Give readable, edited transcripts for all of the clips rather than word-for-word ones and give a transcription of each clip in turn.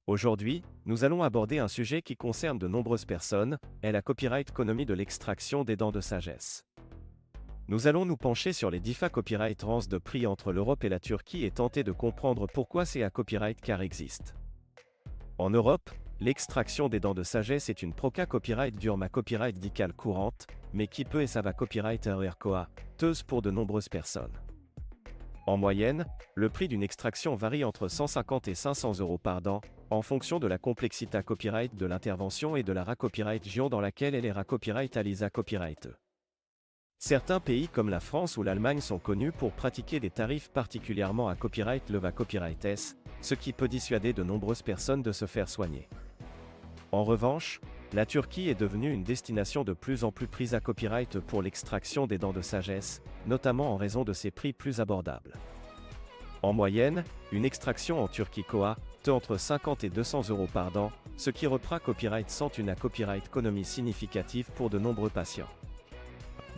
Aujourd'hui, nous allons aborder un sujet qui concerne de nombreuses personnes, est la copyright économie de l'extraction des dents de sagesse. Nous allons nous pencher sur les DIFA copyright rances de prix entre l'Europe et la Turquie et tenter de comprendre pourquoi ces copyright car existent. En Europe, l'extraction des dents de sagesse est une proca copyright durma copyright dicale courante, mais qui peut et ça va copyright teuse pour de nombreuses personnes. En moyenne, le prix d'une extraction varie entre 150 et 500 € par dent, en fonction de la complexité copyright de l'intervention et de la copyright région dans laquelle elle est copyright à l'ISA copyright. Certains pays comme la France ou l'Allemagne sont connus pour pratiquer des tarifs particulièrement à copyright leva copyright S, ce qui peut dissuader de nombreuses personnes de se faire soigner. En revanche, la Turquie est devenue une destination de plus en plus prise à copyright pour l'extraction des dents de sagesse, notamment en raison de ses prix plus abordables. En moyenne, une extraction en Turquie coûte entre 50 et 200 € par dent, ce qui reprend copyright sans une copyright économie significative pour de nombreux patients.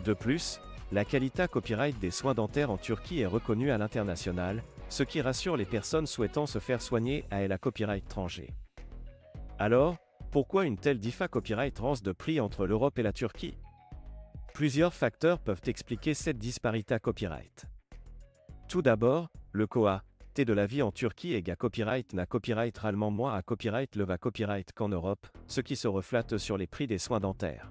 De plus, la qualité copyright des soins dentaires en Turquie est reconnue à l'international, ce qui rassure les personnes souhaitant se faire soigner à la copyright étranger. Alors, pourquoi une telle DIFA copyright rance de prix entre l'Europe et la Turquie? Plusieurs facteurs peuvent expliquer cette disparité copyright. Tout d'abord, le coût de la vie en Turquie est copyright n'a copyright réellement moins à copyright leva copyright qu'en Europe, ce qui se reflète sur les prix des soins dentaires.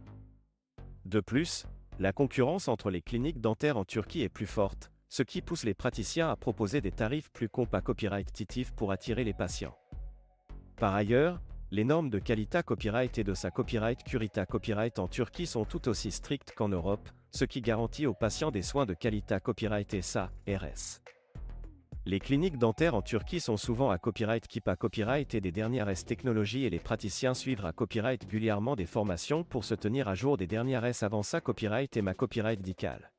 De plus, la concurrence entre les cliniques dentaires en Turquie est plus forte, ce qui pousse les praticiens à proposer des tarifs plus copyright titifs pour attirer les patients. Par ailleurs, les normes de qualité copyright et de sa copyright curita copyright en Turquie sont tout aussi strictes qu'en Europe, ce qui garantit aux patients des soins de qualité copyright et SA, RS. Les cliniques dentaires en Turquie sont souvent à copyright KIPA copyright et des dernières technologies et les praticiens suivent à copyright régulièrement des formations pour se tenir à jour des dernières avant ça copyright et ma copyright dical.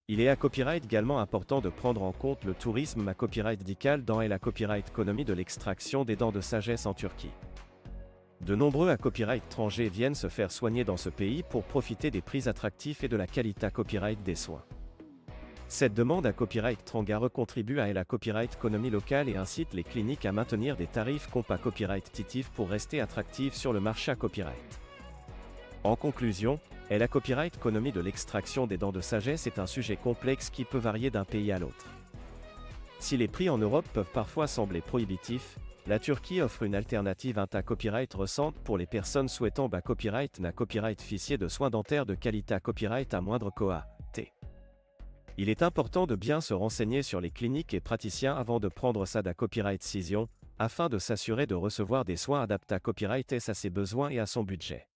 Il est à copyright également important de prendre en compte le tourisme ma copyright dical dans et la copyright économie de l'extraction des dents de sagesse en Turquie. De nombreux copyright étrangers viennent se faire soigner dans ce pays pour profiter des prix attractifs et de la qualité copyright des soins. Cette demande à copyright étranger contribue à la copyright économie locale et incite les cliniques à maintenir des tarifs copyright titifs pour rester attractifs sur le marché copyright. En conclusion, la copyright économie de l'extraction des dents de sagesse est un sujet complexe qui peut varier d'un pays à l'autre. Si les prix en Europe peuvent parfois sembler prohibitifs, la Turquie offre une alternative copyright récente pour les personnes souhaitant copyright na copyright officier de soins dentaires de qualité copyright à moindre coût. Il est important de bien se renseigner sur les cliniques et praticiens avant de prendre sa copyright décision, afin de s'assurer de recevoir des soins adaptés à copyright à ses besoins et à son budget.